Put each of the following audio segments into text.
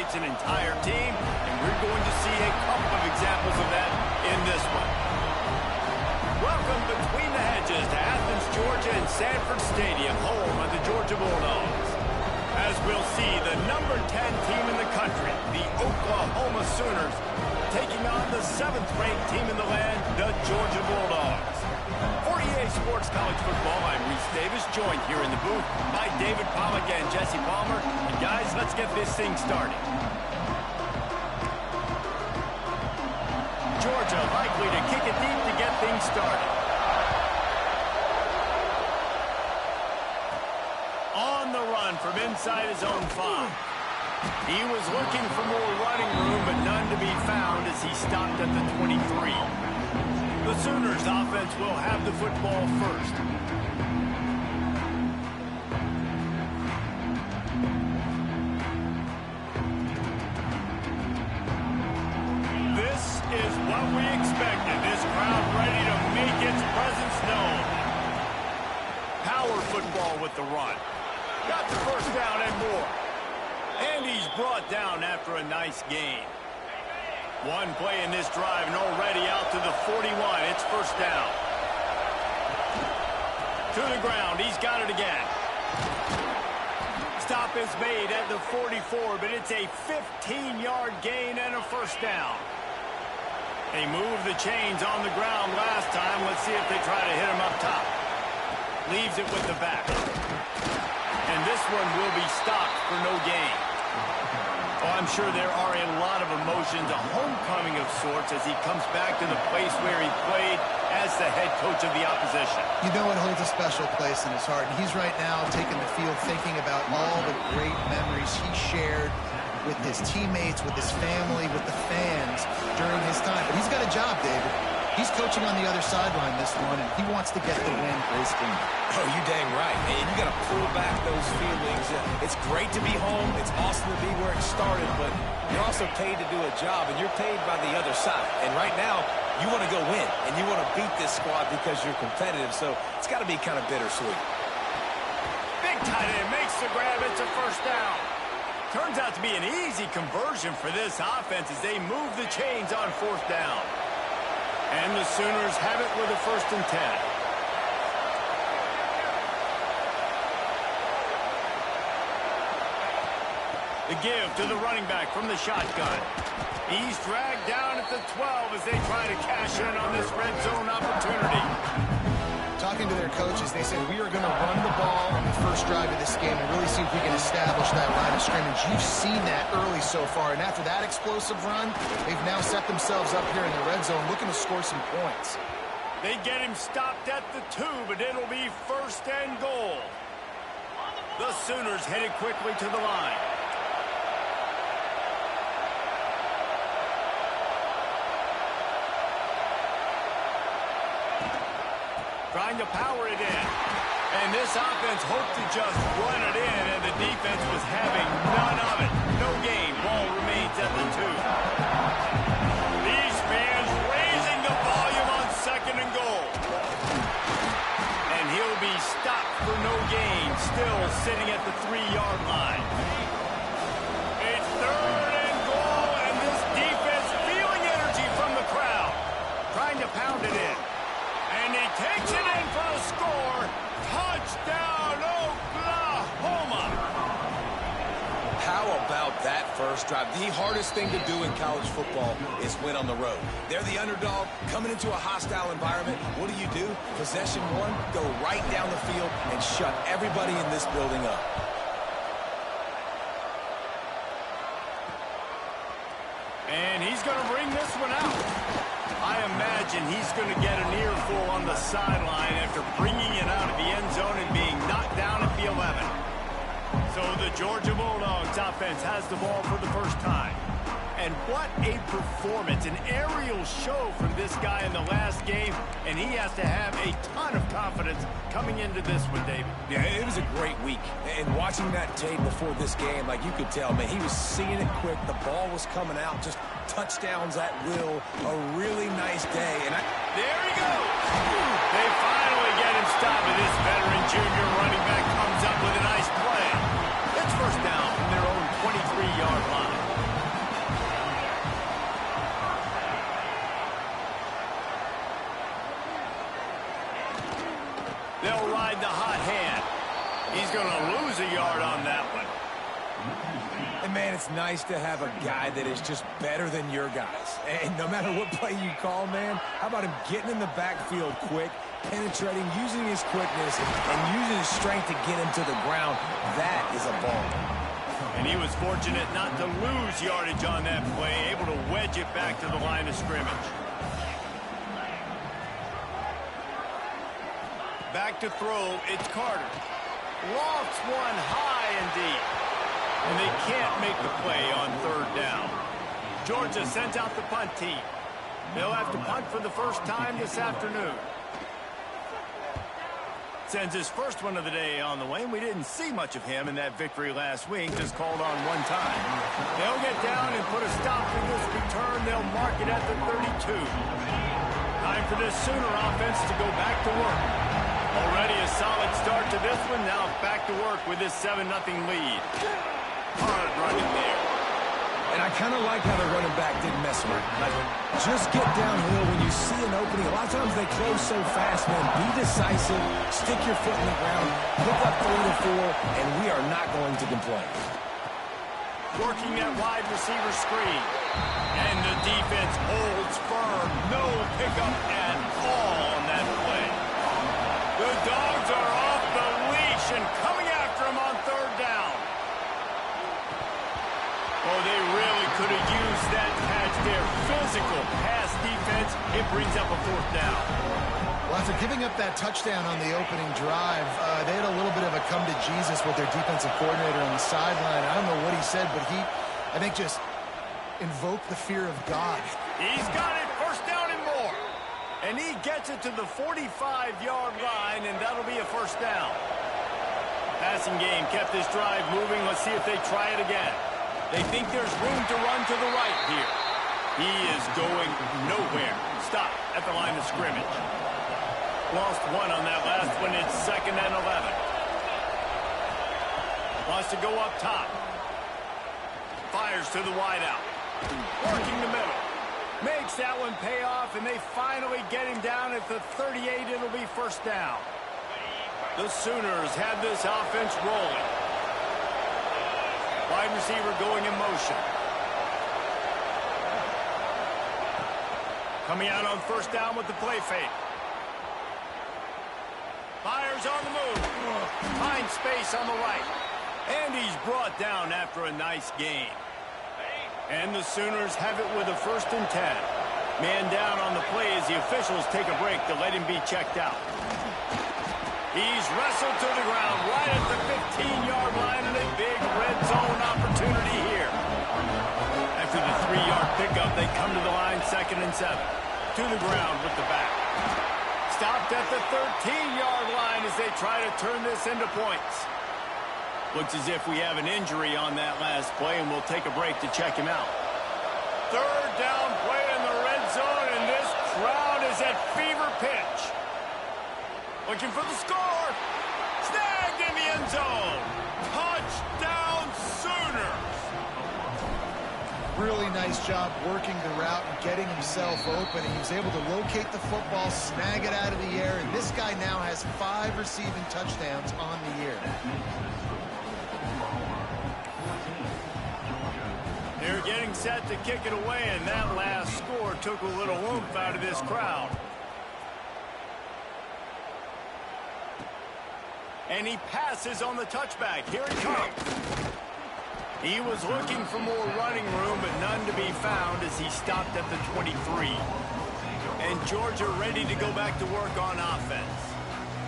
motivates an entire team, and we're going to see a couple of examples of that in this one. Welcome between the hedges to Athens, Georgia and Sanford Stadium, home of the Georgia Bulldogs. As we'll see, the number 10 team in the country, the Oklahoma Sooners, taking on the 7th-ranked team in the land, the Georgia Bulldogs. For EA Sports College Football, I'm Reese Davis, joined here in the booth by David Pollack and Jesse Palmer. And guys, let's get this thing started. Georgia likely to kick it deep to get things started. On the run from inside his own 5. He was looking for more running room, but none to be found as he stopped at the 23. The Sooners offense will have the football first. This is what we expected. This crowd ready to make its presence known. Power football with the run. Got the first down and more. And he's brought down after a nice gain. One play in this drive and already out to the 41. It's first down. To the ground. He's got it again. Stop is made at the 44, but it's a 15-yard gain and a first down. They moved the chains on the ground last time. Let's see if they try to hit him up top. Leaves it with the back. And this one will be stopped for no gain. Oh, I'm sure there are a lot of emotions, a homecoming of sorts as he comes back to the place where he played as the head coach of the opposition. You know it holds a special place in his heart, and he's right now taking the field thinking about all the great memories he shared with his teammates, with his family, with the fans during his time. But he's got a job, David. He's coaching on the other sideline this one, and he wants to get the win for his team. Oh, you dang right. And you got to pull back those feelings. It's great to be home. It's awesome to be where it started, but you're also paid to do a job, and you're paid by the other side. And right now, you want to go win, and you want to beat this squad because you're competitive, so it's got to be kind of bittersweet. Big tight end makes the grab. It's a first down. Turns out to be an easy conversion for this offense as they move the chains on fourth down. And the Sooners have it with a 1st and 10. The give to the running back from the shotgun. He's dragged down at the 12 as they try to cash in on this red zone opportunity. Talking to their coaches, they said, we are going to run the ball on the first drive of this game and really see if we can establish that line of scrimmage. You've seen that early so far, and after that explosive run, they've now set themselves up here in the red zone looking to score some points. They get him stopped at the 2, but it'll be 1st and goal. The Sooners headed quickly to the line. Trying to power it in. And this offense hoped to just run it in, and the defense was having none of it. No gain. Ball remains at the 2. These fans raising the volume on 2nd and goal. And he'll be stopped for no gain, still sitting at the 3-yard line. It's 3rd and goal, and this defense feeling energy from the crowd. Trying to pound it in. And he takes it in for a score. Touchdown, Oklahoma. How about that first drive? The hardest thing to do in college football is win on the road. They're the underdog coming into a hostile environment. What do? Possession 1, go right down the field and shut everybody in this building up. And he's going to bring this one out. I imagine he's going to get an earful on the sideline after bringing it out of the end zone and being knocked down at the 11. So the Georgia Bulldogs offense has the ball for the first time. And what a performance, an aerial show from this guy in the last game, and he has to have a ton of confidence coming into this one, David. Yeah, it was a great week. And watching that tape before this game, like you could tell, man, he was seeing it quick. The ball was coming out, just touchdowns at will. A really nice day. And there he goes. They finally get him stopped, and this veteran junior running back comes up with a nice play. It's first down from their own 23-yard line. lose a yard on that one. And, man, it's nice to have a guy that is just better than your guys. And no matter what play you call, man, how about him getting in the backfield quick, penetrating, using his quickness, and using his strength to get him to the ground? That is a ball. And he was fortunate not to lose yardage on that play, able to wedge it back to the line of scrimmage. Back to throw, it's Carter. Lofts one high and deep. And they can't make the play on third down. Georgia sends out the punt team. They'll have to punt for the first time this afternoon. Sends his first one of the day on the way. We didn't see much of him in that victory last week. Just called on one time. They'll get down and put a stop to this return. They'll mark it at the 32. Time for this Sooner offense to go back to work. Already a solid start to this one. Now back to work with this 7-0 lead. Hard running there. And I kind of like how the running back didn't mess around. Like, just get downhill when you see an opening. A lot of times they close so fast, man. Be decisive, stick your foot in the ground, pick up 3 to 4, and we are not going to complain. Working that wide receiver screen. And the defense holds firm. No pickup at all on that play. The Dogs are off the leash and coming after him on third down. Oh, they really could have used that catch there. Physical pass defense. It brings up a fourth down. Well, after giving up that touchdown on the opening drive, they had a little bit of a come to Jesus with their defensive coordinator on the sideline. I don't know what he said, but he, I think, just invoked the fear of God. He's got it. First down and more. And he gets it to the 45-yard line, and that'll be a first down. Passing game kept this drive moving. Let's see if they try it again. They think there's room to run to the right here. He is going nowhere. Stop at the line of scrimmage. Lost one on that last one. It's 2nd and 11. Wants to go up top. Fires to the wideout. Working the middle. Makes that one pay off, and they finally get him down at the 38. It'll be first down. The Sooners have this offense rolling. Wide receiver going in motion. Coming out on first down with the play fake. Fires on the move. Finds space on the right. And he's brought down after a nice gain. And the Sooners have it with a 1st and 10. Man down on the play as the officials take a break to let him be checked out. He's wrestled to the ground right at the 15-yard line, and a big red zone opportunity here. After the 3-yard pickup, they come to the line 2nd and 7. To the ground with the back. Stopped at the 13-yard line as they try to turn this into points. Looks as if we have an injury on that last play, and we'll take a break to check him out. Third down play in the red zone, and this crowd is at fever pitch. Looking for the score. Snagged in the end zone. Touchdown Sooners. Really nice job working the route and getting himself open. He was able to locate the football, snag it out of the air, and this guy now has 5 receiving touchdowns on the year. They're getting set to kick it away, and that last score took a little oomph out of this crowd. And he passes on the touchback. Here it comes. He was looking for more running room, but none to be found as he stopped at the 23. And Georgia ready to go back to work on offense.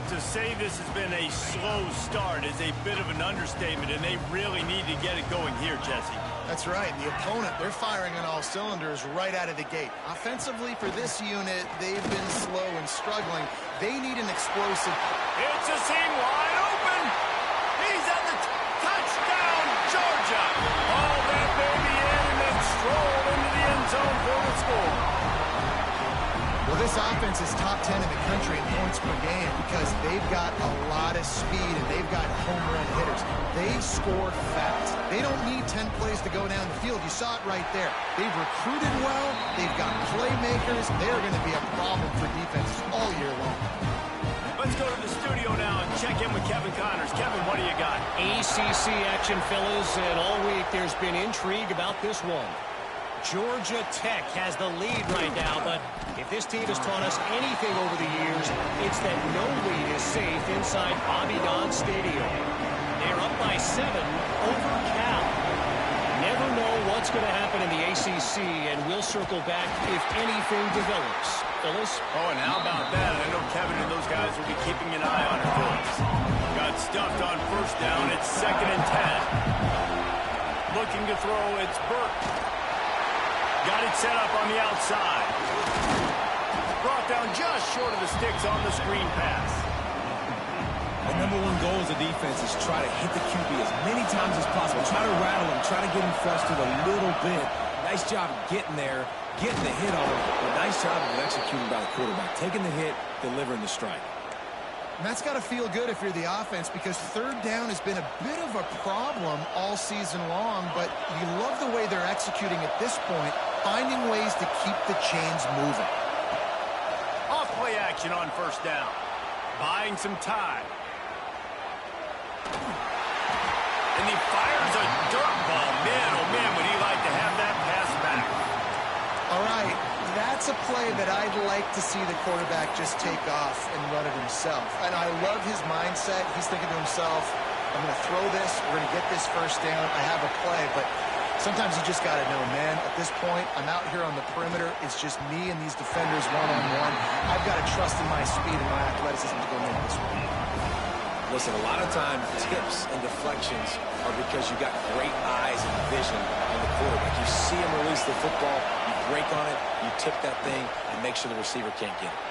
To say this has been a slow start is a bit of an understatement, and they really need to get it going here, Jesse. That's right. The opponent, they're firing on all cylinders right out of the gate. Offensively, for this unit, they've been slow and struggling. They need an explosive. It's a seam wide open. He's at the touchdown, Georgia. All that baby in and then strolled into the end zone for the score. Well, this offense is top 10 in the country in points per game because they've got a lot of speed and they've got home run hitters. They score fast. They don't need 10 plays to go down the field. You saw it right there. They've recruited well. They've got playmakers. They're going to be a problem for defenses all year long. But Let's go to the studio now and check in with Kevin Connors. Kevin, what do you got? ACC action, fellas, and all week there's been intrigue about this one. Georgia Tech has the lead right now, but if this team has taught us anything over the years, it's that no lead is safe inside Bobby Dodd Stadium. They're up by 7 over Cal. Never know what's going to happen in the ACC, and we'll circle back if anything develops. Fellas? Oh, and how about that? I know Kevin and those guys will be keeping an eye on Phillips. Got stuffed on first down. It's 2nd and 10. Looking to throw, it's Burke. Got it set up on the outside. Brought down just short of the sticks on the screen pass. The #1 goal as a defense is try to hit the QB as many times as possible. Try to rattle him. Try to get him frustrated a little bit. Nice job getting there, getting the hit on him. But nice job of executing by the quarterback. Taking the hit, delivering the strike. And that's got to feel good if you're the offense, because 3rd down has been a bit of a problem all season long, but you love the way they're executing at this point, finding ways to keep the chains moving. Off play action on first down. Buying some time. And he fires a dirt ball. Man, oh man, would he like to have that pass back. All right, that's a play that I'd like to see the quarterback just take off and run it himself. And I love his mindset. He's thinking to himself, I'm going to throw this, we're going to get this first down, I have a play. But sometimes you just got to know, man, at this point, I'm out here on the perimeter. It's just me and these defenders one-on-one. I've got to trust in my speed and my athleticism to go make this one. Listen, a lot of times tips and deflections are because you got great eyes and vision on the quarterback. You see him release the football, you break on it, you tip that thing, and make sure the receiver can't get it.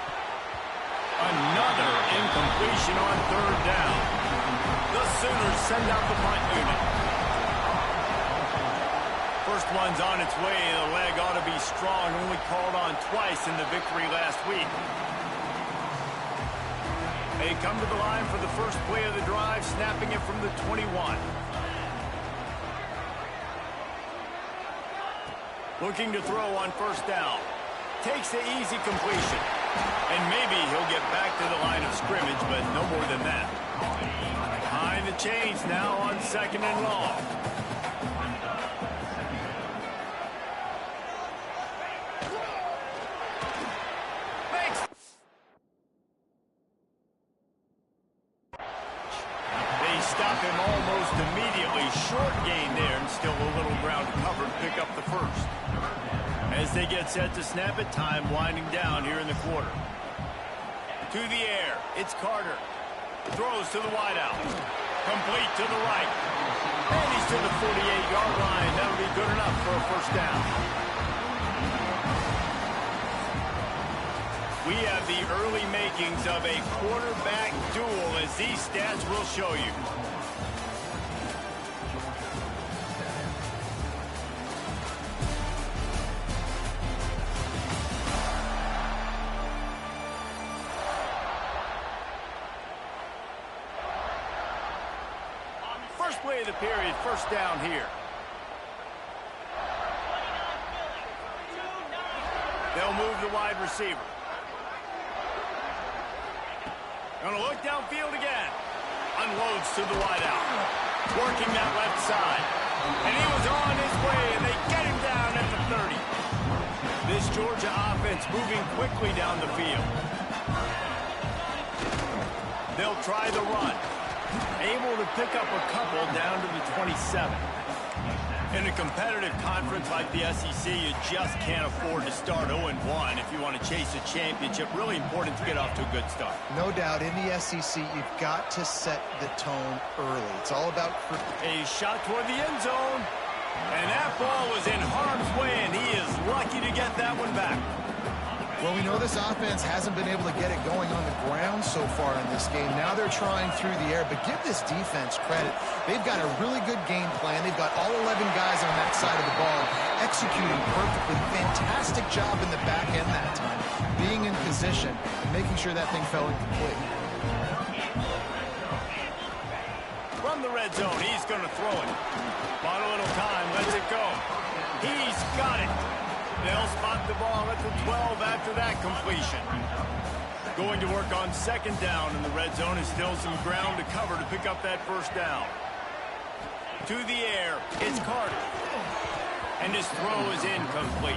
Another incompletion on 3rd down. The Sooners send out the punt unit. First one's on its way. The leg ought to be strong. Only called on twice in the victory last week. They come to the line for the first play of the drive, snapping it from the 21. Looking to throw on first down. Takes the easy completion. And maybe he'll get back to the line of scrimmage, but no more than that. Behind the chains now on 2nd and long. Stop him almost immediately. Short gain there, and still a little ground to cover and pick up the first. As they get set to snap it, time winding down here in the quarter. To the air, it's Carter. Throws to the wideout. Complete to the right. And he's to the 48-yard line. That'll be good enough for a first down. We have the early makings of a quarterback duel, as these stats will show you. First play of the period, first down here. They'll move the wide receiver. Going to look downfield again. Unloads to the wideout. Working that left side. And he was on his way, and they get him down at the 30. This Georgia offense moving quickly down the field. They'll try the run. Able to pick up a couple down to the 27. In a competitive conference like the SEC, you just can't afford to start 0-1 if you want to chase a championship. Really important to get off to a good start. No doubt, in the SEC, you've got to set the tone early. It's all about... A shot toward the end zone. And that ball was in harm's way, and he is lucky to get that one back. Well, we know this offense hasn't been able to get it going on the ground so far in this game. Now they're trying through the air, but give this defense credit. They've got a really good game plan. They've got all 11 guys on that side of the ball executing perfectly. Fantastic job in the back end that time, being in position and making sure that thing fell incomplete. From the red zone, he's going to throw it. Bought a little time, lets it go. He's got it. They'll spot the ball at the 12 after that completion. Going to work on second down in the red zone, and still some ground to cover to pick up that first down. To the air, it's Carter. And his throw is incomplete.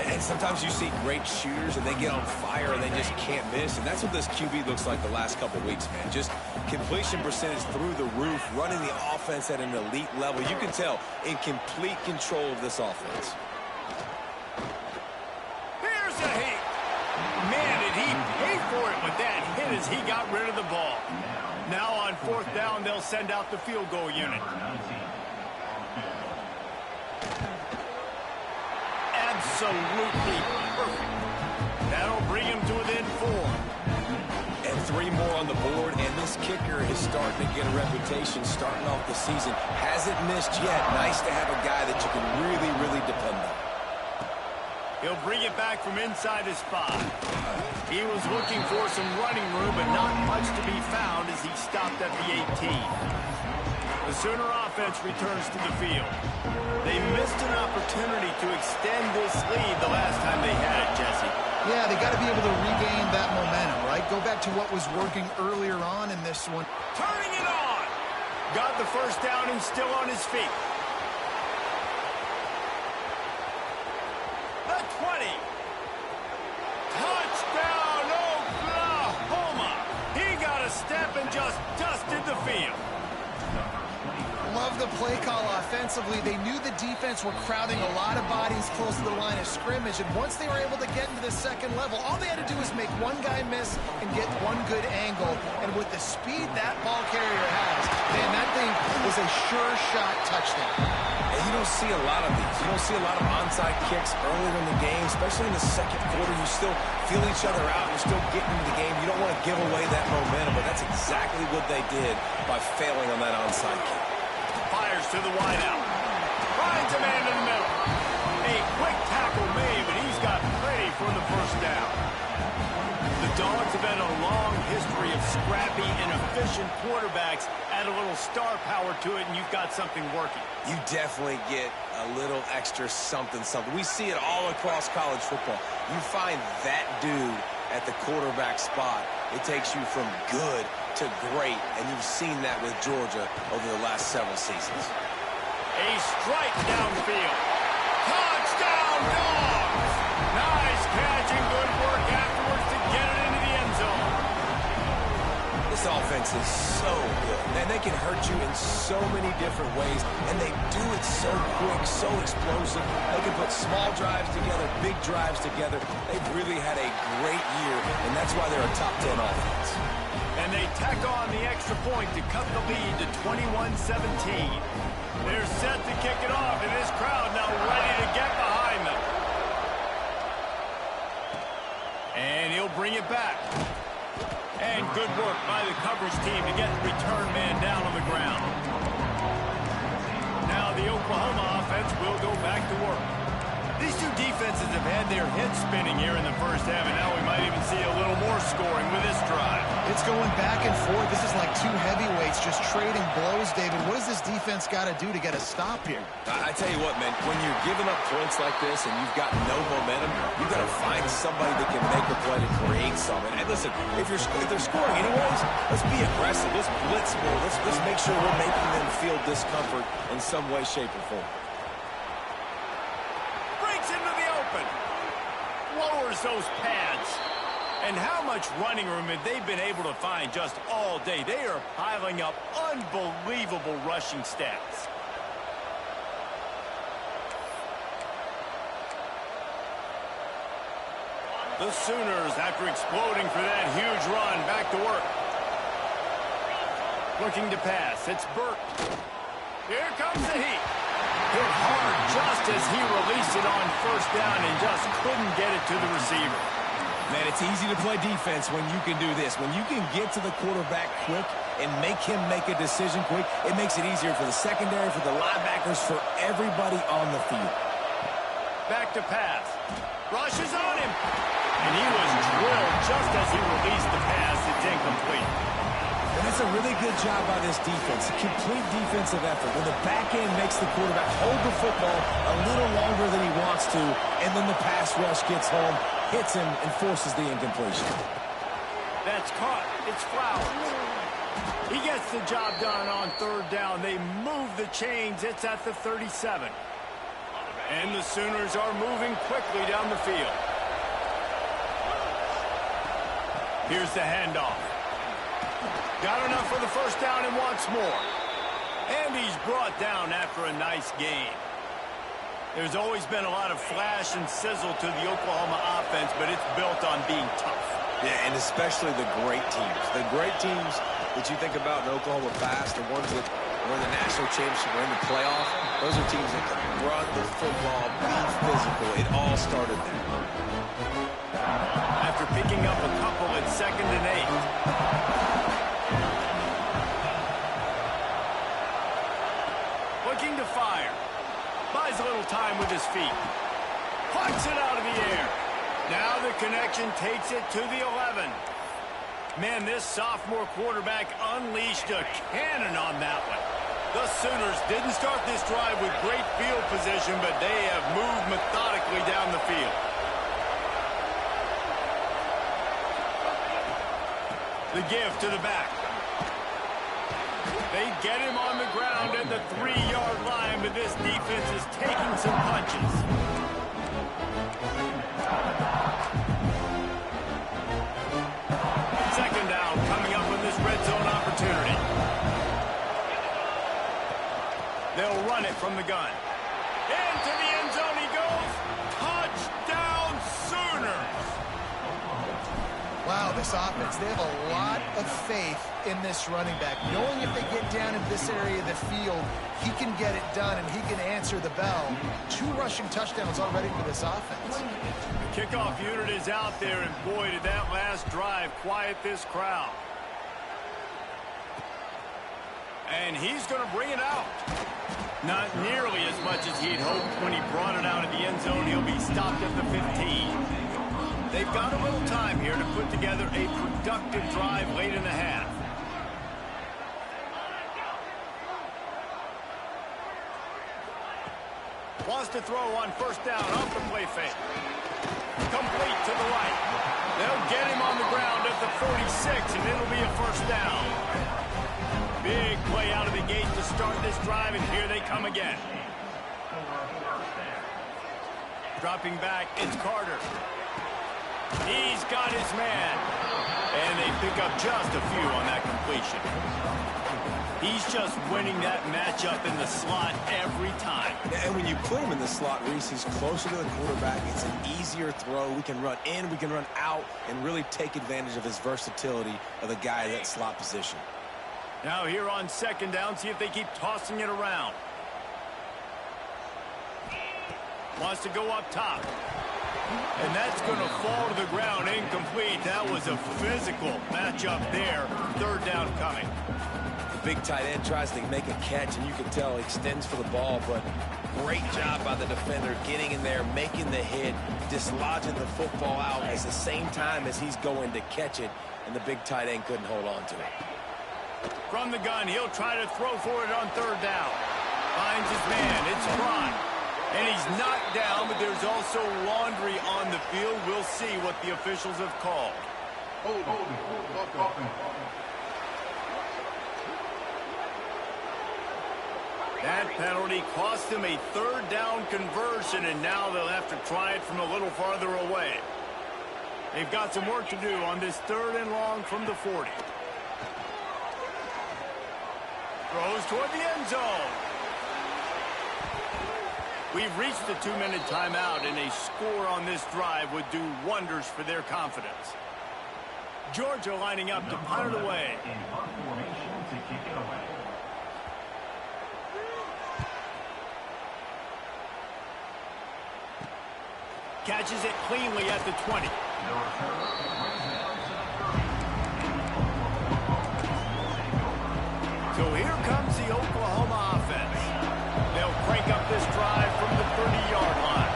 And sometimes you see great shooters and they get on fire and they just can't miss. And that's what this QB looks like the last couple of weeks, man. Just completion percentage through the roof, running the offense at an elite level. You can tell in complete control of this offense. Here's a hit. Man, did he pay for it with that hit as he got rid of the ball. Now on fourth down, they'll send out the field goal unit. Absolutely perfect. That'll bring him to within 4. And 3 more on the board, and this kicker is starting to get a reputation starting off the season. Hasn't missed yet. Nice to have a guy that you can really, really depend on. He'll bring it back from inside his spot. He was looking for some running room, but not much to be found as he stopped at the 18. The Sooner offense returns to the field. They missed an opportunity to extend this lead the last time they had it, Jesse. Yeah, they got to be able to regain that momentum, right? Go back to what was working earlier on in this one. Turning it on! Got the first down and still on his feet. The 20. Touchdown, Oklahoma! He got a step and just dusted the field. Love the play call offensively. They knew the defense were crowding a lot of bodies close to the line of scrimmage, and once they were able to get into the second level, all they had to do was make one guy miss and get one good angle. And with the speed that ball carrier has, man, that thing was a sure shot touchdown. And you don't see a lot of these. You don't see a lot of onside kicks earlier in the game, especially in the second quarter. You still feel each other out. You're still getting into the game. You don't want to give away that momentum, but that's exactly what they did by failing on that onside kick. Fires to the wideout. Finds a man in the middle. A quick tackle made, but he's got plenty for the first down. The Dogs have had a long history of scrappy and efficient quarterbacks. Add a little star power to it, and you've got something working. You definitely get a little extra something. We see it all across college football. You find that dude at the quarterback spot, it takes you from good to great, and you've seen that with Georgia over the last several seasons. A strike downfield. Touchdown, Dogs! Nice catch and good work afterwards to get it into the end zone. This offense is so good. Man, they can hurt you in so many different ways, and they do it so quick, so explosive. They can put small drives together, big drives together. They've really had a great year, and that's why they're a top 10 offense. And they tack on the extra point to cut the lead to 21-17. They're set to kick it off, and this crowd now ready to get behind them. And he'll bring it back. And good work by the coverage team to get the return man down on the ground. Now the Oklahoma offense will go back to work. These two defenses have had their heads spinning here in the first half, and now we might even see a little more scoring with this drive. It's going back and forth. This is like two heavyweights just trading blows, David. What does this defense got to do to get a stop here? I tell you what, man, when you're giving up points like this and you've got no momentum, you've got to find somebody that can make a play to create something. And listen, if they're scoring anyways, let's be aggressive. Let's blitz more. Let's make sure we're making them feel discomfort in some way, shape, or form. Into the open. Lowers those pads. And how much running room have they been able to find just all day? They are piling up unbelievable rushing stats. The Sooners, after exploding for that huge run, back to work. Looking to pass. It's Burke. Here comes the heat. Hit hard just as he released it on first down and just couldn't get it to the receiver. Man, it's easy to play defense when you can do this. When you can get to the quarterback quick and make him make a decision quick, it makes it easier for the secondary, for the linebackers, for everybody on the field. Back to pass. Rushes on him. And he was drilled just as he released the pass. It's incomplete. And that's a really good job by this defense. A complete defensive effort. When the back end makes the quarterback hold the football a little longer than he wants to, and then the pass rush gets home, hits him, and forces the incompletion. That's caught. It's Flowers. He gets the job done on third down. They move the chains. It's at the 37. And the Sooners are moving quickly down the field. Here's the handoff. Got enough for the first down and wants more. And he's brought down after a nice gain. There's always been a lot of flash and sizzle to the Oklahoma offense, but it's built on being tough. Yeah, and especially the great teams. The great teams that you think about in Oklahoma past, the ones that were in the national championship or in the playoff, those are teams that can run the football, be physical. It all started there. After picking up a couple at 2nd and 8. Looking to fire. Buys a little time with his feet. Puts it out of the air. Now the connection takes it to the 11. Man, this sophomore quarterback unleashed a cannon on that one. The Sooners didn't start this drive with great field position, but they have moved methodically down the field. The give to the back. They get him on the ground at the 3-yard line, but this defense is taking some punches. Second down coming up with this red zone opportunity. They'll run it from the gun. Into the end zone he goes. Touchdown Sooners! Wow, this offense, they have a lot of faith in this running back. Knowing if they get down into this area of the field, he can get it done and he can answer the bell. 2 rushing touchdowns already for this offense. The kickoff unit is out there, and boy, did that last drive quiet this crowd. And he's going to bring it out. Not nearly as much as he'd hoped when he brought it out of the end zone. He'll be stopped at the 15. They've got a little time here to put together a productive drive late in the half. Wants to throw on first down off the play fake. Complete to the right. They'll get him on the ground at the 46, and it'll be a first down. Big play out of the gate to start this drive, and here they come again. Dropping back, it's Carter. He's got his man. And they pick up just a few on that completion. He's just winning that matchup in the slot every time. And when you put him in the slot, Reese, he's closer to the quarterback. It's an easier throw. We can run in, we can run out, and really take advantage of his versatility of the guy in that slot position. Now here on second down, see if they keep tossing it around. Wants to go up top. And that's going to fall to the ground incomplete. That was a physical matchup there. Third down coming. The big tight end tries to make a catch, and you can tell he extends for the ball, but great job by the defender getting in there, making the hit, dislodging the football out at the same time as he's going to catch it, and the big tight end couldn't hold on to it. From the gun, he'll try to throw for it on third down. Finds his man. It's Fry. And he's knocked down, but there's also laundry on the field. We'll see what the officials have called. That penalty cost him a third down conversion, and now they'll have to try it from a little farther away. They've got some work to do on this 3rd and long from the 40. Throws toward the end zone. We've reached the 2-minute timeout, and a score on this drive would do wonders for their confidence. Georgia lining up to punt it away. Catches it cleanly at the 20. So here comes the Oklahoma offense. They'll crank up this drive from the 30-yard line.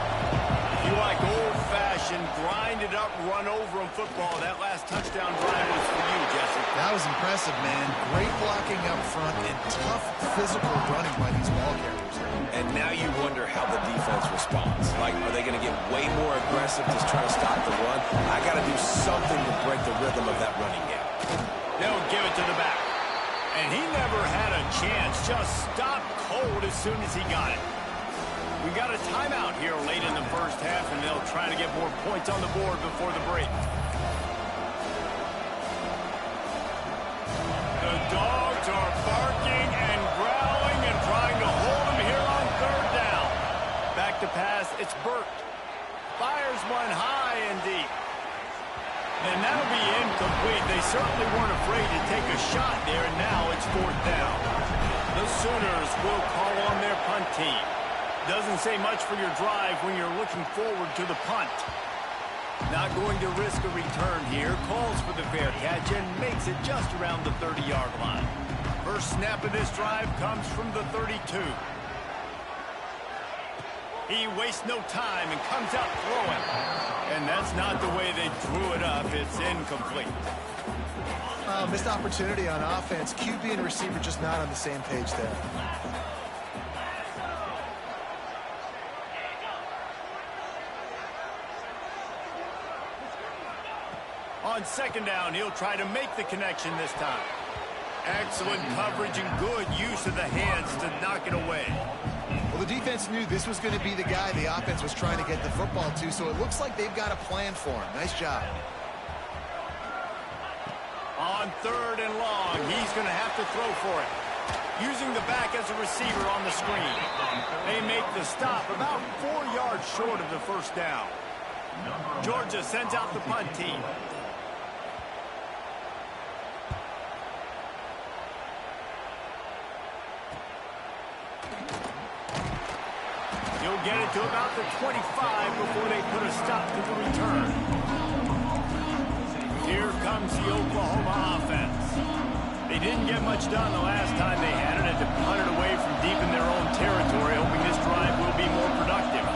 If you like old-fashioned, grind-it-up, run-over-'em football, that last touchdown drive was for you, Jesse. That was impressive, man. Great blocking up front and tough physical running by these ball carriers. And now you wonder how the defense responds. Like, are they going to get way more aggressive, just trying to stop the run. I got to do something to break the rhythm of that running game. They'll give it to the back. And he never had a chance. Just stopped cold as soon as he got it. We got a timeout here late in the first half, and they'll try to get more points on the board before the break. The Dogs are barking and growling and trying to hold him here on third down. Back to pass, it's Burt. Fires one high and deep. And that'll be incomplete. They certainly weren't afraid to take a shot there, and now it's fourth down. The Sooners will call on their punt team. Doesn't say much for your drive when you're looking forward to the punt. Not going to risk a return here. Calls for the fair catch and makes it just around the 30-yard line. First snap of this drive comes from the 32. He wastes no time and comes out throwing. And that's not the way they drew it up. It's incomplete. Missed opportunity on offense. QB and receiver just not on the same page there. On second down, he'll try to make the connection this time. Excellent coverage and good use of the hands to knock it away. Well, the defense knew this was going to be the guy the offense was trying to get the football to, so it looks like they've got a plan for him. Nice job. On third and long, he's going to have to throw for it. Using the back as a receiver on the screen. They make the stop about 4 yards short of the first down. Georgia sends out the punt team. He'll get it to about the 25 before they put a stop to the return. Here comes the Oklahoma offense. They didn't get much done the last time they had it, and to punt it away from deep in their own territory, hoping this drive will be more productive.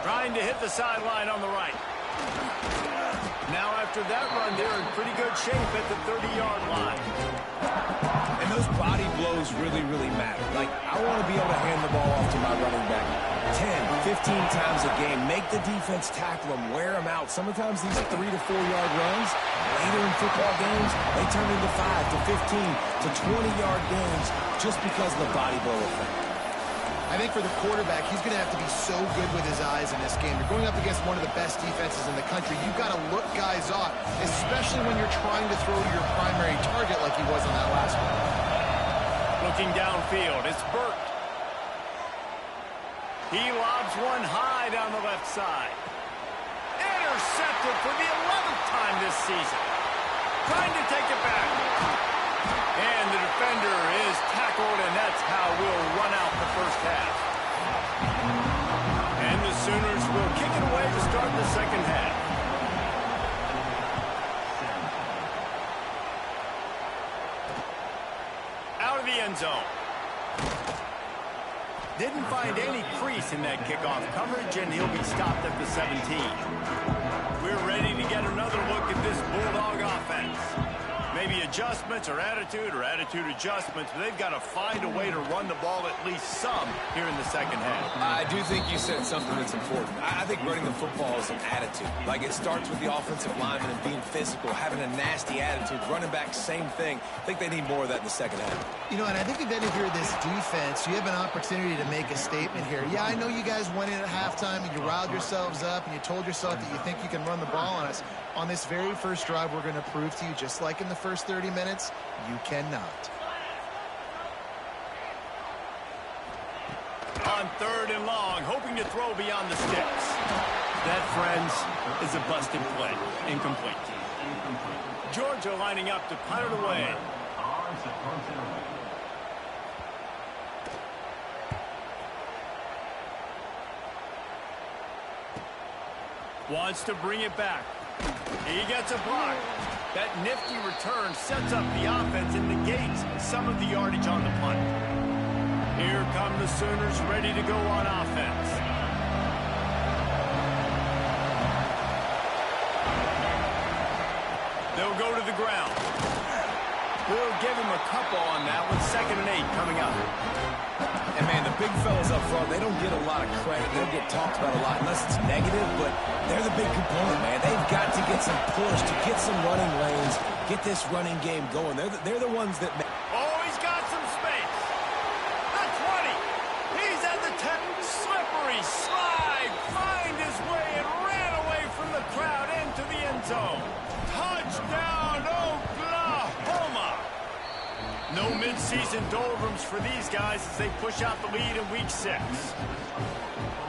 Trying to hit the sideline on the right. Now after that run, they're in pretty good shape at the 30-yard line. And those body blows really, really matter. Like, I want to be able to hand the ball off to my running back 10, 15 times a game. Make the defense tackle them, wear them out. Sometimes these 3 to 4 yard runs, later in football games, they turn into 5 to 15 to 20-yard games just because of the body blow effect. I think for the quarterback, he's going to have to be so good with his eyes in this game. You're going up against one of the best defenses in the country. You've got to look guys off, especially when you're trying to throw to your primary target like he was on that last one. Looking downfield, it's Burt. He lobs one high down the left side. Intercepted for the 11th time this season. Trying to take it back. And the defender is tackled, and that's how we'll run out the first half. And the Sooners will kick it away to start the second half. Out of the end zone. Didn't find any crease in that kickoff coverage, and he'll be stopped at the 17. We're ready to get another look at this Bulldog offense. Maybe adjustments or attitude adjustments, but they've got to find a way to run the ball at least some here in the second half. I do think you said something that's important. I think running the football is an attitude. Like, it starts with the offensive lineman and being physical, having a nasty attitude. Running back, same thing. I think they need more of that in the second half. You know, and I think then if you're this defense, you have an opportunity to make a statement here. Yeah, I know you guys went in at halftime and you riled yourselves up and you told yourself that you think you can run the ball on us. On this very first drive, we're going to prove to you, just like in the first 30 minutes, you cannot. On third and long, hoping to throw beyond the sticks. That, friends, is a busted play. Incomplete. Georgia lining up to punt it away. Wants to bring it back. He gets a block. That nifty return sets up the offense and negates some of the yardage on the punt. Here come the Sooners ready to go on offense. They'll go to the ground. We'll give him a couple on that one. 2nd and 8 coming up. And, man, the big fellas up front, they don't get a lot of credit. They don't get talked about a lot unless it's negative, but they're the big component, man. They've got to get some push, to get some running lanes, get this running game going. They're the ones that... Oh, he's got some space. The 20. He's at the 10. Slippery slide. Find his way and ran away from the crowd into the end zone. Touchdown, Oklahoma. No mid-season doldrums for these guys as they push out the lead in week 6.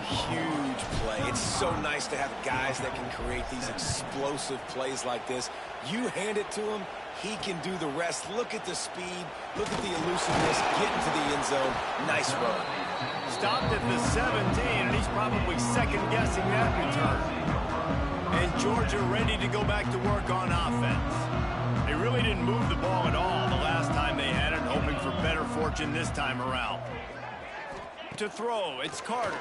Huge play. It's so nice to have guys that can create these explosive plays like this. You hand it to him, he can do the rest. Look at the speed. Look at the elusiveness. Get into the end zone. Nice run. Stopped at the 17, and he's probably second-guessing that return. And Georgia ready to go back to work on offense. They really didn't move the ball at all the last time they had it, hoping for better fortune this time around. To throw, it's Carter.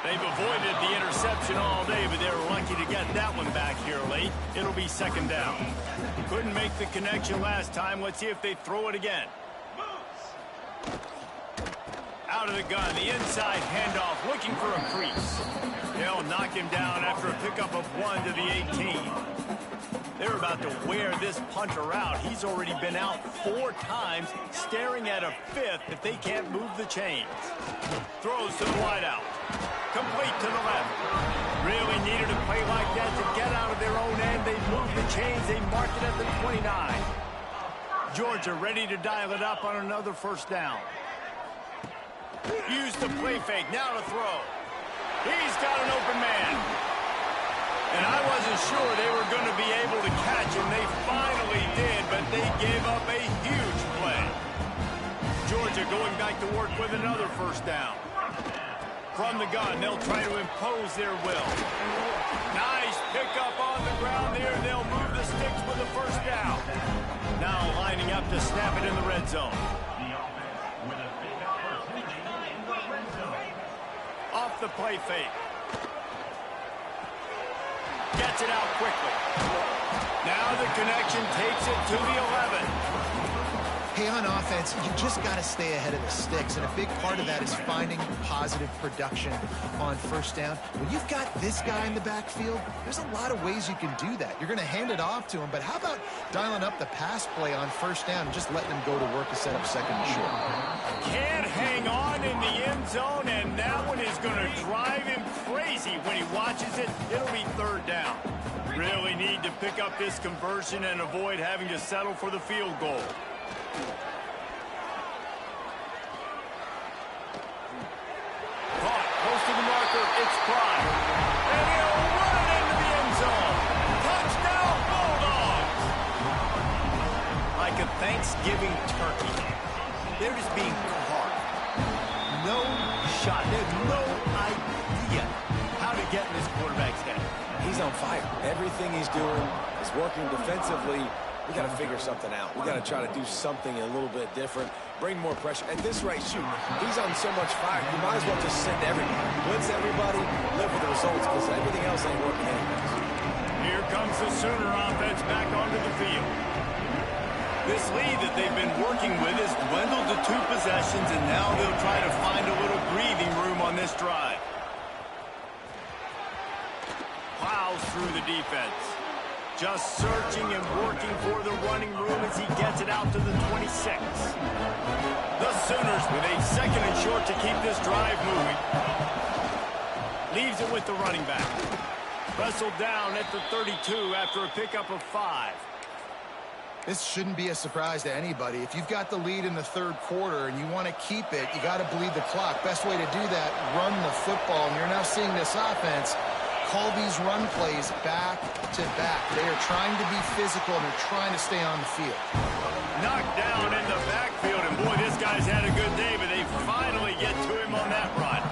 They've avoided the interception all day, but they were lucky to get that one back here late. It'll be second down. Couldn't make the connection last time. Let's see if they throw it again. Out of the gun, the inside handoff, looking for a crease. They'll knock him down after a pickup of 1 to the 18. They're about to wear this punter out. He's already been out 4 times, staring at a 5th if they can't move the chains. Throws to the wideout. Complete to the left. Really needed a play like that to get out of their own end. They moved the chains. They marked it at the 29. Georgia ready to dial it up on another first down. Use the play fake. Now to throw. He's got an open man. And I wasn't sure they were going to be able to catch him. They finally did, but they gave up a huge play. Georgia going back to work with another first down. From the gun, they'll try to impose their will. Nice pickup on the ground there. They'll move the sticks with the first down. Now lining up to snap it in the red zone. Off the play fake. Gets it out quickly. Now the connection takes it to the 11. Hey, on offense, you just got to stay ahead of the sticks, and a big part of that is finding positive production on first down. When you've got this guy in the backfield, there's a lot of ways you can do that. You're going to hand it off to him, but how about dialing up the pass play on first down and just letting him go to work to set up second and short? Can't hang on in the end zone, and that one is going to drive him crazy when he watches it. It'll be third down. Really need to pick up this conversion and avoid having to settle for the field goal. Caught, close to the marker, it's Prime. And he'll run it into the end zone. Touchdown, Bulldogs! Like a Thanksgiving turkey. They're just being carved. No shot. They have no idea how to get in this quarterback's head. He's on fire. Everything he's doing is working defensively. We got to figure something out. We got to try to do something a little bit different, bring more pressure. At this rate, shoot, he's on so much fire. You might as well just send everybody, blitz everybody, live with the results, because everything else ain't working anyways. Here comes the Sooner offense back onto the field. This lead that they've been working with has dwindled to 2 possessions, and now they'll try to find a little breathing room on this drive. Plows through the defense. Just searching and working for the running room as he gets it out to the 26. The Sooners with a second and short to keep this drive moving. Leaves it with the running back. Wrestled down at the 32 after a pickup of 5. This shouldn't be a surprise to anybody. If you've got the lead in the third quarter and you want to keep it, you got to bleed the clock. Best way to do that, run the football. And you're now seeing this offense call these run plays back to back. They are trying to be physical, and they're trying to stay on the field. Knocked down in the backfield, and boy, this guy's had a good day, but they finally get to him on that run.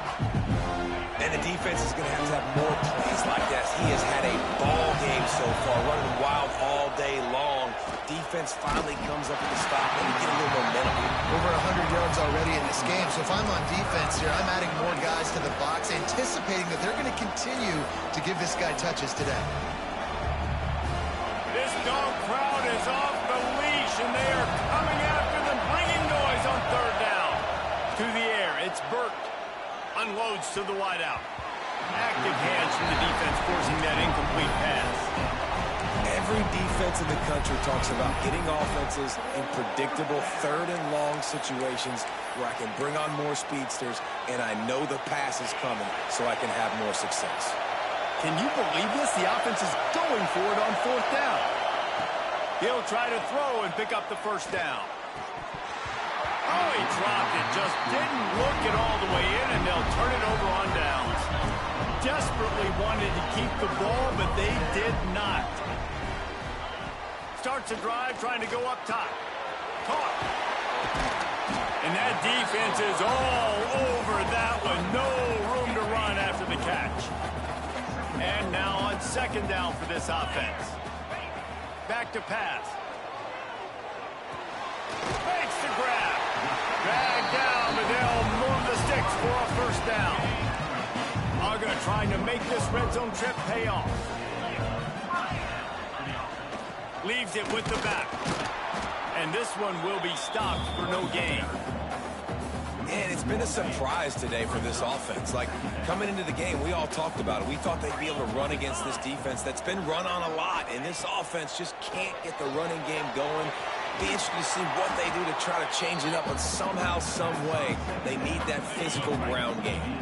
And the defense is going to have more plays like this. He has had a ball game so far, running wild all day long. Defense finally comes up with a stop and get a little momentum. Over 100 yards already in this game. So if I'm on defense here, I'm adding more guys to the box, anticipating that they're going to continue to give this guy touches today. This dog crowd is off the leash, and they are coming after them, bringing noise on third down. through the air. It's Burt. Unloads to the wideout. Active hands from the defense forcing that incomplete pass. Every defense in the country talks about getting offenses in predictable third and long situations where I can bring on more speedsters and I know the pass is coming so I can have more success. Can you believe this? The offense is going for it on fourth down. He'll try to throw and pick up the first down. Oh, he dropped it. Just didn't look it all the way in, and they'll turn it over on downs. Desperately wanted to keep the ball, but they did not. Starts a drive trying to go up top. Caught. And that defense is all over that one. No room to run after the catch. And now on second down for this offense. Back to pass. Makes the grab. Drag down, but they'll move the sticks for a first down. Uga trying to make this red zone trip pay off. Leaves it with the back. And this one will be stopped for no gain. And it's been a surprise today for this offense. Like, coming into the game, we all talked about it. We thought they'd be able to run against this defense that's been run on a lot. And this offense just can't get the running game going. Be interested to see what they do to try to change it up. But somehow, some way, they need that physical ground game.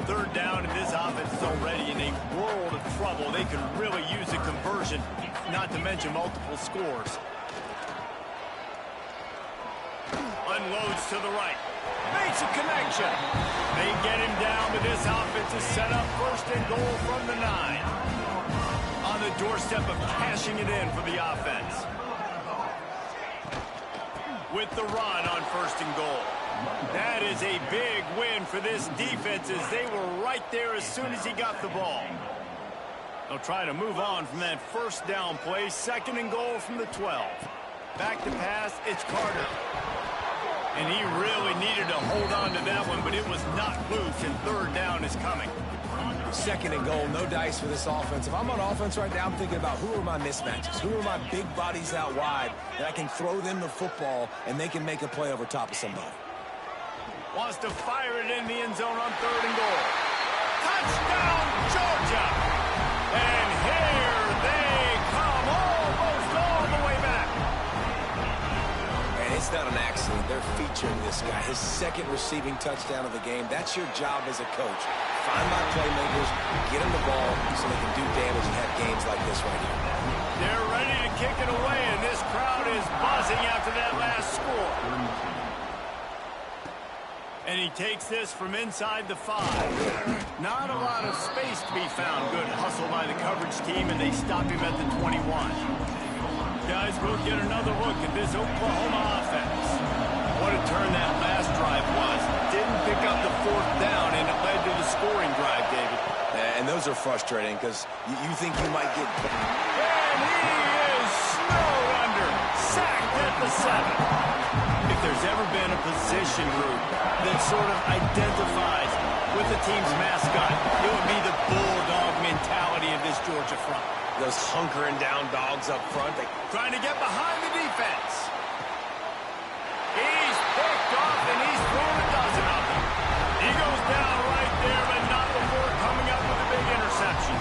Third down, and this offense is already in a world of trouble. They could really use a conversion, not to mention multiple scores. Unloads to the right. Makes a connection. They get him down, but this offense is set up first and goal from the 9. On the doorstep of cashing it in for the offense. With the run on first and goal. That is a big win for this defense as they were right there as soon as he got the ball. They'll try to move on from that first down play. Second and goal from the 12. Back to pass, it's Carter. And he really needed to hold on to that one, but it was not loose, and third down is coming. Second and goal, no dice for this offense. If I'm on offense right now, I'm thinking about who are my mismatches? Who are my big bodies out wide that I can throw them the football and they can make a play over top of somebody? Wants to fire it in the end zone on third and goal. Touchdown, Georgia! And here they come, almost all the way back. And it's not an accident. They're featuring this guy. His second receiving touchdown of the game. That's your job as a coach. Find my playmakers, get them the ball so they can do damage and have games like this right here. They're ready to kick it away, and this crowd is buzzing after that last score. And he takes this from inside the 5. Not a lot of space to be found. Good hustle by the coverage team, and they stop him at the 21. Guys, we'll get another look at this Oklahoma offense. What a turn that last drive was. Didn't pick up the fourth down, and it led to the scoring drive, David. And those are frustrating because you think you might get... And he is snowed under. Sacked at the 7. If there's ever been a position group that sort of identifies with the team's mascot, it would be the bulldog mentality of this Georgia front. Those hunkering down dogs up front. Trying to get behind the defense. He's picked off, and he's thrown a dozen of them. He goes down right there, but not before coming up with a big interception.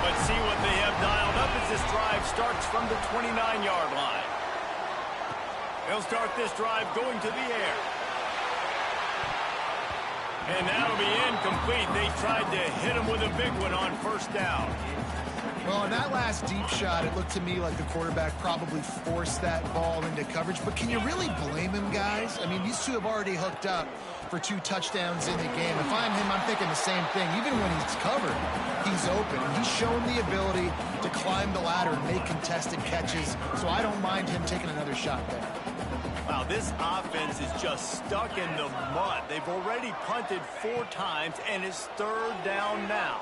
But see what they have dialed up as this drive starts from the 29-yard line. They'll start this drive going to the air. And that'll be incomplete. They tried to hit him with a big one on first down. Well, on that last deep shot, it looked to me like the quarterback probably forced that ball into coverage. But can you really blame him, guys? I mean, these two have already hooked up for 2 touchdowns in the game. If I'm him, I'm thinking the same thing. Even when he's covered, he's open. And he's shown the ability to climb the ladder and make contested catches. So I don't mind him taking another shot there. Wow, this offense is just stuck in the mud. They've already punted 4 times, and it's third down now.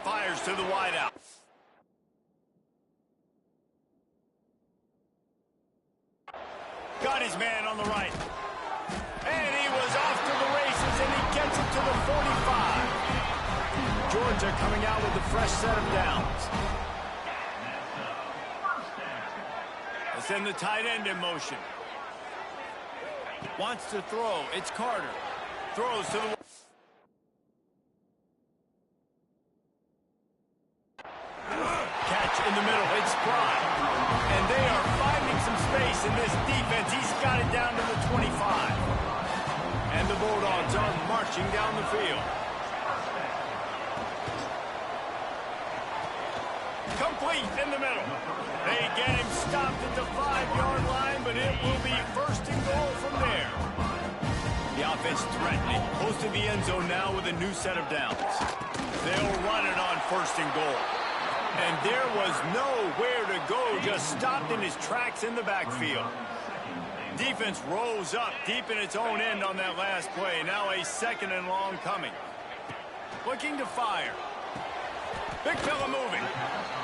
Fires to the wideout. Got his man on the right. And he was off to the races, and he gets it to the 45. Georgia coming out with a fresh set of downs. They send the tight end in motion. Wants to throw. It's Carter. Throws to the... Catch in the middle. It's Spry. And they are finding some space in this defense. He's got it down to the 25. And the Bulldogs are marching down the field. Complete in the middle. They get him stopped at the 5-yard line, but it will be first and goal from there. The offense threatening, close to the end zone now with a new set of downs. They'll run it on first and goal. And there was nowhere to go, just stopped in his tracks in the backfield. Defense rose up deep in its own end on that last play. Now a second and long coming. Looking to fire. Big fella moving.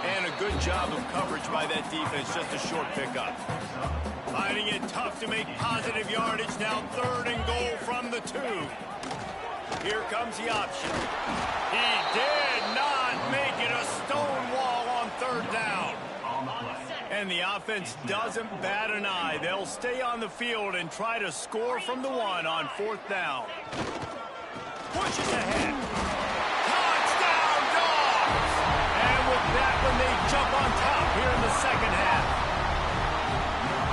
And a good job of coverage by that defense, just a short pickup. Finding it tough to make positive yardage. Now third and goal from the 2. Here comes the option. He did not make it a stone wall on third down. And the offense doesn't bat an eye. They'll stay on the field and try to score from the 1 on fourth down. Pushes ahead. Touchdown, Dogs! And with that one, they jump on top here in the second half.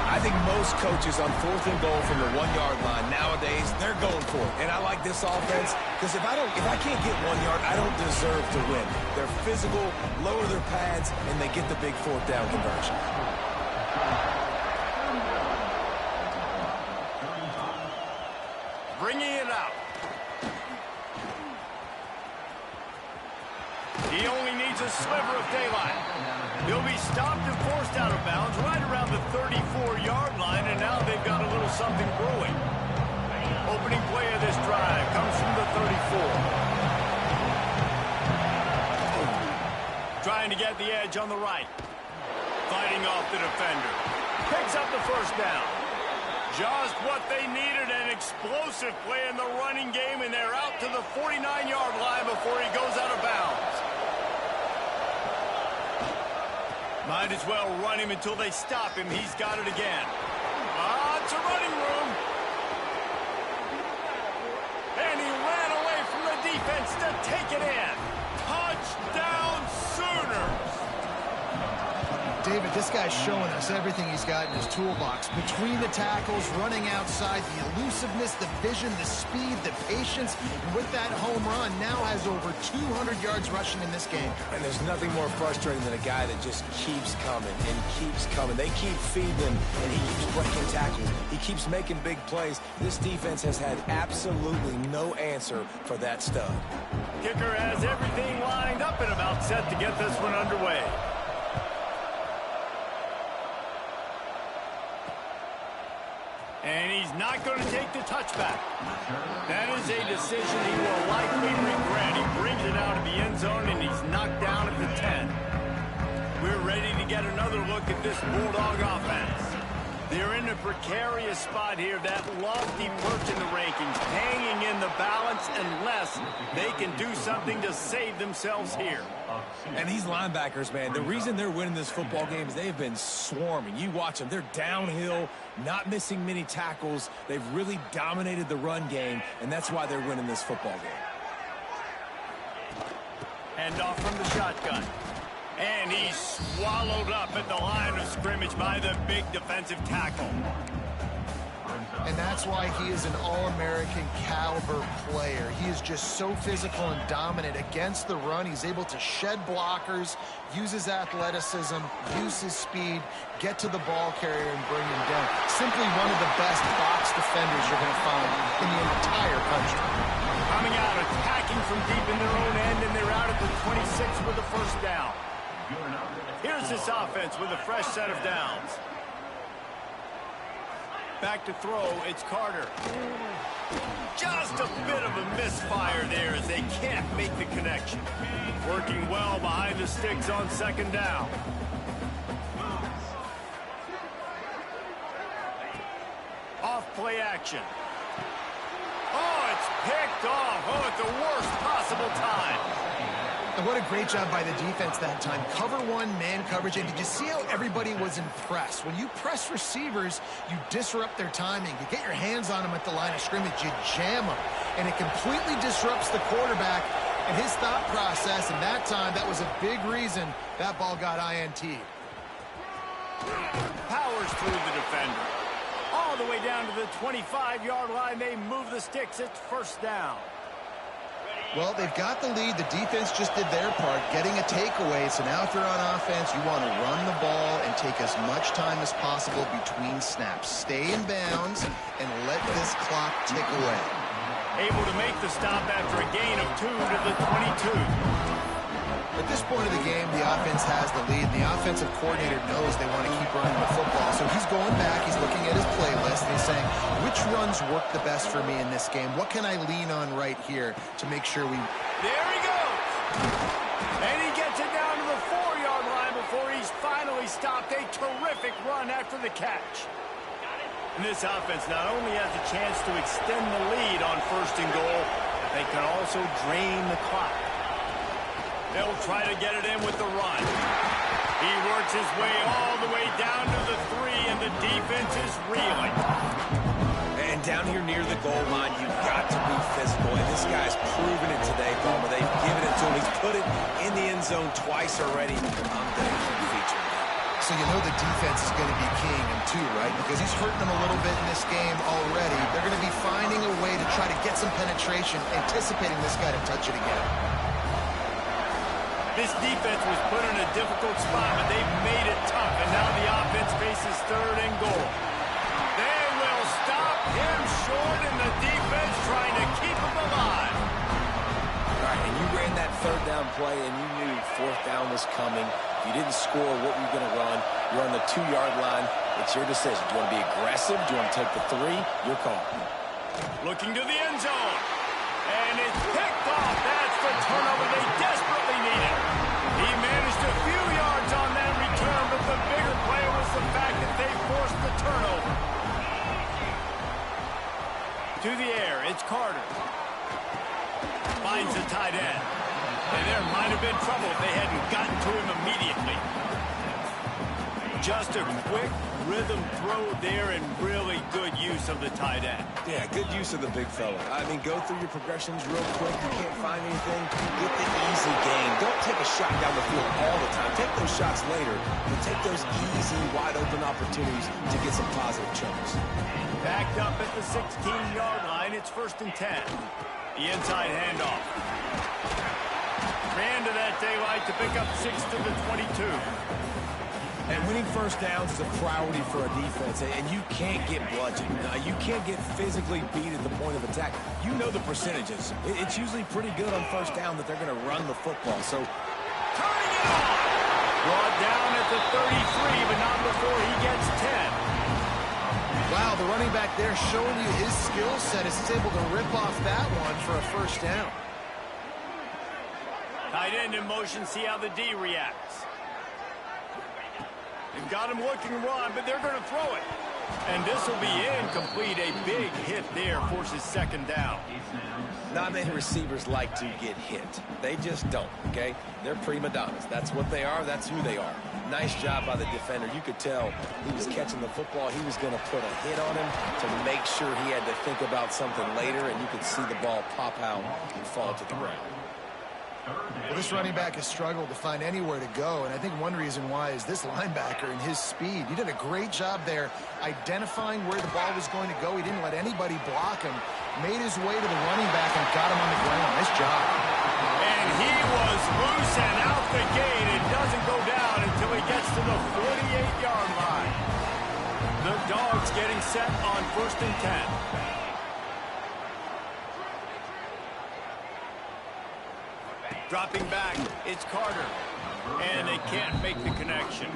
I think most coaches on fourth and goal from the 1-yard line nowadays, they're going for it. And I like this offense because if I can't get 1 yard, I don't deserve to win. They're physical, lower their pads, and they get the big fourth down conversion. Bringing it out. He only needs a sliver of daylight. He'll be stopped and forced out of bounds right around the 34-yard line, and now they've got a little something brewing. Opening play of this drive comes from the 34. Trying to get the edge on the right. Fighting off the defender. Picks up the first down. Just what they needed, an explosive play in the running game, and they're out to the 49-yard line before he goes out of bounds. Might as well run him until they stop him. He's got it again. It's a running room. And he ran away from the defense to take it in. Touchdown, Sooners. David, this guy's showing us everything he's got in his toolbox. Between the tackles, running outside, the elusiveness, the vision, the speed, the patience. And with that home run, now has over 200 yards rushing in this game. And there's nothing more frustrating than a guy that just keeps coming and keeps coming. They keep feeding him, and he keeps breaking tackles. He keeps making big plays. This defense has had absolutely no answer for that stud. Kicker has everything lined up and about set to get this one underway. And he's not going to take the touchback. That is a decision he will likely regret. He brings it out of the end zone, and he's knocked down at the 10. We're ready to get another look at this Bulldog offense. They're in a precarious spot here, that lofty perch in the rankings, hanging in the balance unless they can do something to save themselves here. And these linebackers, man, the reason they're winning this football game is they've been swarming. You watch them. They're downhill, not missing many tackles. They've really dominated the run game, and that's why they're winning this football game. Hand off from the shotgun. And he's swallowed up at the line of scrimmage by the big defensive tackle. And that's why he is an All-American caliber player. He is just so physical and dominant against the run. He's able to shed blockers, use his athleticism, use his speed, get to the ball carrier and bring him down. Simply one of the best box defenders you're going to find in the entire country. Coming out, attacking from deep in their own end, and they're out at the 26 with the first down. Here's this offense with a fresh set of downs. Back to throw, it's Carter. Just a bit of a misfire there as they can't make the connection. Working well behind the sticks on second down. Off play action. Oh, it's picked off. Oh, at the worst possible time. And what a great job by the defense that time. Cover one, man coverage. And did you see how everybody was impressed? When you press receivers, you disrupt their timing. You get your hands on them at the line of scrimmage. You jam them. And it completely disrupts the quarterback and his thought process. And that time, that was a big reason that ball got INT. Powers through the defender. All the way down to the 25-yard line. They move the sticks. It's first down. Well, they've got the lead. The defense just did their part, getting a takeaway. So now if you're on offense, you want to run the ball and take as much time as possible between snaps. Stay in bounds and let this clock tick away. Able to make the stop after a gain of 2 to the 22. At this point of the game, the offense has the lead. The offensive coordinator knows they want to keep running the football. So he's going back, he's looking at his playlist, and he's saying, which runs work the best for me in this game? What can I lean on right here to make sure we... There he goes! And he gets it down to the 4-yard line before he's finally stopped. A terrific run after the catch. And this offense not only has a chance to extend the lead on first and goal, they can also drain the clock. They'll try to get it in with the run. He works his way all the way down to the 3, and the defense is reeling. And down here near the goal line, you've got to be physical. And this guy's proven it today, Palmer. They've given it to him. He's put it in the end zone twice already. I'm going to keep featuring that. So you know the defense is going to be keying him too, right? Because he's hurting them a little bit in this game already. They're going to be finding a way to try to get some penetration, anticipating this guy to touch it again. This defense was put in a difficult spot, but they've made it tough, and now the offense faces 3rd and goal. They will stop him short, and the defense trying to keep him alive. All right, and you ran that 3rd down play, and you knew 4th down was coming. If you didn't score, what were you going to run? You're on the 2-yard line. It's your decision. Do you want to be aggressive? Do you want to take the 3? Your call. Looking to the end zone. And it's picked off. That's the turnover they desperately needed. He managed a few yards on that return, but the bigger play was the fact that they forced the turnover. To the air, it's Carter. Finds the tight end. And there might have been trouble if they hadn't gotten to him immediately. Just a quick rhythm throw there and really good use of the tight end. Yeah, good use of the big fella. I mean, go through your progressions real quick. You can't find anything. Get the easy gain. Don't take a shot down the field all the time. Take those shots later, but take those easy, wide-open opportunities to get some positive chunks. Backed up at the 16-yard line. It's 1st and 10. The inside handoff. Ran to that daylight to pick up 6 to the 22. And winning first downs is a priority for a defense, and you can't get bludgeoned. You can't get physically beat at the point of attack. You know the percentages. It's usually pretty good on first down that they're going to run the football. So, turning it on! Brought down at the 33, but not before he gets 10. Wow, the running back there showing you his skill set as he's able to rip off that one for a first down. Tight end in motion, see how the D reacts. They've got him looking run, but they're going to throw it. And this will be incomplete. A big hit there forces 2nd down. Not many receivers like to get hit. They just don't, okay? They're prima donnas. That's what they are. That's who they are. Nice job by the defender. You could tell he was catching the football. He was going to put a hit on him to make sure he had to think about something later, and you could see the ball pop out and fall to the ground. Well, this running back has struggled to find anywhere to go, and I think one reason why is this linebacker and his speed. He did a great job there identifying where the ball was going to go. He didn't let anybody block him, made his way to the running back and got him on the ground. Nice job. And he was loose and out the gate. It doesn't go down until he gets to the 48-yard line. The Dogs getting set on 1st and 10. Dropping back, it's Carter. And they can't make the connection.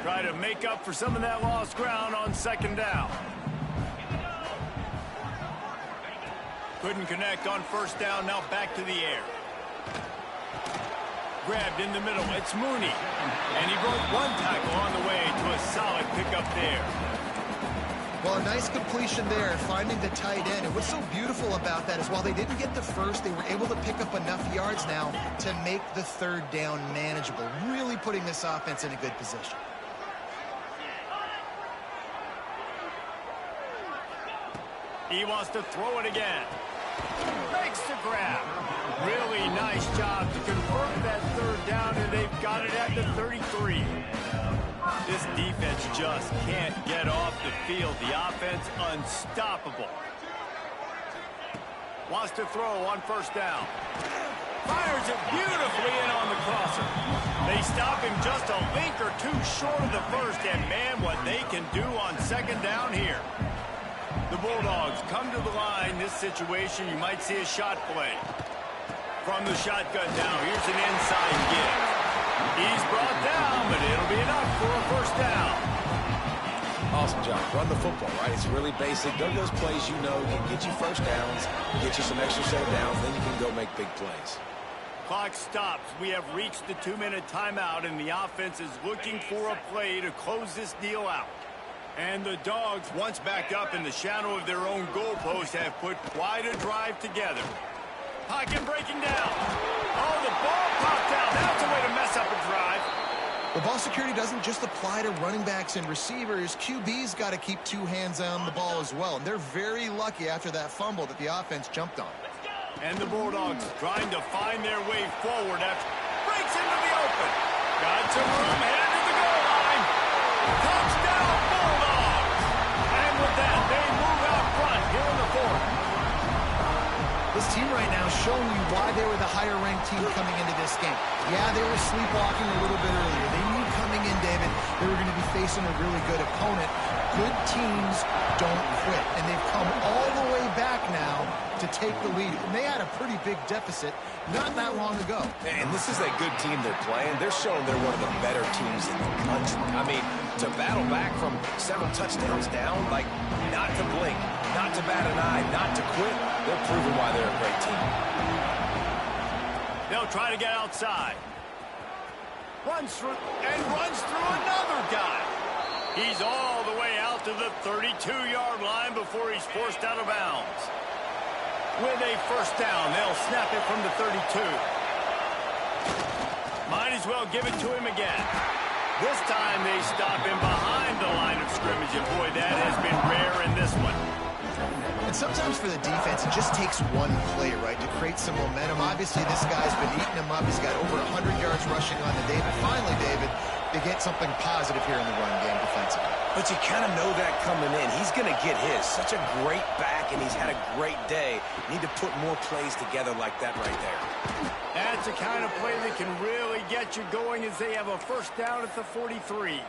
Try to make up for some of that lost ground on 2nd down. Couldn't connect on 1st down, now back to the air. Grabbed in the middle, it's Mooney. And he broke one tackle on the way to a solid pickup there. Well, a nice completion there, finding the tight end. And what's so beautiful about that is while they didn't get the first, they were able to pick up enough yards now to make the third down manageable, really putting this offense in a good position. He wants to throw it again. Makes the grab. Really nice job to convert that third down, and they've got it at the 33. This defense just can't get off the field. The offense unstoppable. Wants to throw on first down. Fires it beautifully in on the crosser. They stop him just a link or two short of the first, and man, what they can do on second down here. The Bulldogs come to the line. This situation, you might see a shot play. From the shotgun now, here's an inside give. He's brought down, but it'll be enough for a first down. Awesome job. Run the football, right? It's really basic. Go to those plays you know can get you first downs, get you some extra set of downs, then you can go make big plays. Clock stops. We have reached the 2-minute timeout, and the offense is looking for a play to close this deal out. And the Dogs, once back up in the shadow of their own goalpost, have put quite a drive together. Pocket breaking down. Oh, the ball popped out. That's a way to mess up a drive. The ball security doesn't just apply to running backs and receivers. QB's got to keep two hands on the ball as well. And they're very lucky after that fumble that the offense jumped on. And the Bulldogs trying to find their way forward after breaks into the open. Got some room, headed to the goal line. Touchdown, Bulldogs. And with that, they move out front here in the fourth. This team right now is showing you why they were the higher-ranked team coming into this game. Yeah, they were sleepwalking a little bit earlier. They knew coming in, David, they were going to be facing a really good opponent. Good teams don't quit, and they've come all the way back now to take the lead. And they had a pretty big deficit not that long ago. And this is a good team they're playing. They're showing they're one of the better teams in the country. I mean, to battle back from several touchdowns down, like not to blink, not to bat an eye, not to quit, they're proving why they're a great team. They'll try to get outside. Runs through another guy. He's all the way out to the 32-yard line before he's forced out of bounds. With a first down, they'll snap it from the 32. Might as well give it to him again. This time they stop him behind the line of scrimmage, and boy, that has been rare in this one. And sometimes for the defense, it just takes one play, right, to create some momentum. Obviously, this guy's been eating him up. He's got over 100 yards rushing on the day. But finally, David, they get something positive here in the run game defensively. But you kind of know that coming in. He's going to get his. Such a great back, and he's had a great day. Need to put more plays together like that right there. That's the kind of play that can really get you going as they have a first down at the 43.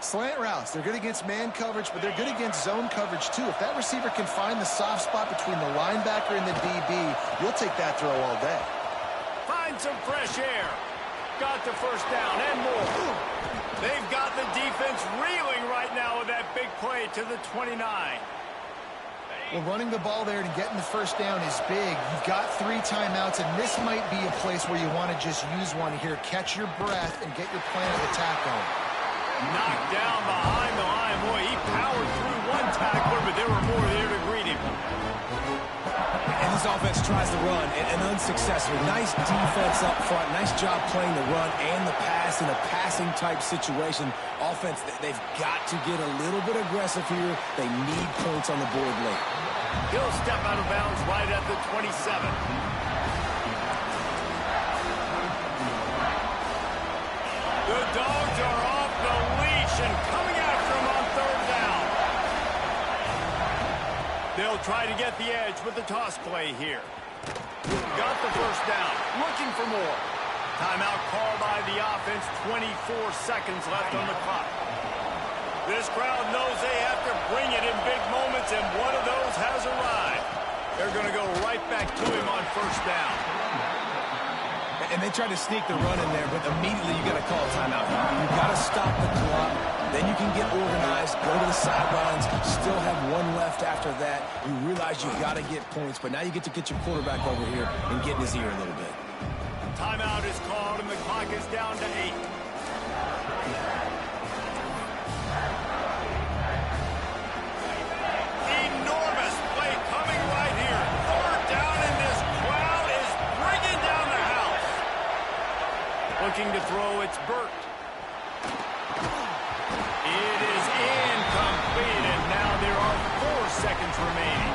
Slant routes, they're good against man coverage, but they're good against zone coverage too. If that receiver can find the soft spot between the linebacker and the DB, you'll take that throw all day. Find some fresh air. Got the first down and more. They've got the defense reeling right now with that big play to the 29. Well, running the ball there and getting the first down is big. You've got 3 timeouts, and this might be a place where you want to just use one here. Catch your breath and get your plan of attack going. Knocked down behind the line. Boy, he powered through one tackler, but there were more there to greet him. And this offense tries to run, and unsuccessful. Nice defense up front. Nice job playing the run and the pass in a passing-type situation. Offense, they've got to get a little bit aggressive here. They need points on the board late. He'll step out of bounds right at the 27. The Dogs are off the leash and coming after him on third down. They'll try to get the edge with the toss play here. Got the first down. Looking for more. Timeout called by the offense. 24 seconds left on the clock. This crowd knows they have to bring it in big moments, and one of those has arrived. They're going to go right back to him on first down. And they tried to sneak the run in there, but immediately you got to call timeout. You got to stop the clock. Then you can get organized, go to the sidelines, still have one left after that. You realize you got to get points, but now you get to get your quarterback over here and get in his ear a little bit. Timeout is called, and the clock is down to 8. looking to throw. It's Burt. It is incomplete, and now there are 4 seconds remaining.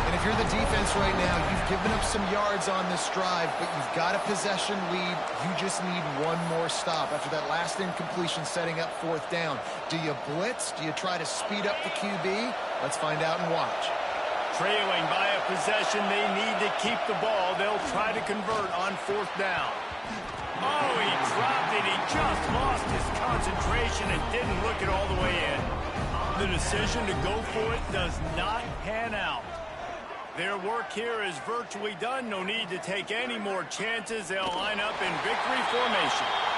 And if you're the defense right now, you've given up some yards on this drive, but you've got a possession lead. You just need one more stop after that last incompletion setting up 4th down. Do you blitz? Do you try to speed up the QB? Let's find out and watch. Trailing by a possession, they need to keep the ball. They'll try to convert on 4th down. Oh, he dropped it. He just lost his concentration and didn't look it all the way in. The decision to go for it does not pan out. Their work here is virtually done. No need to take any more chances. They'll line up in victory formation.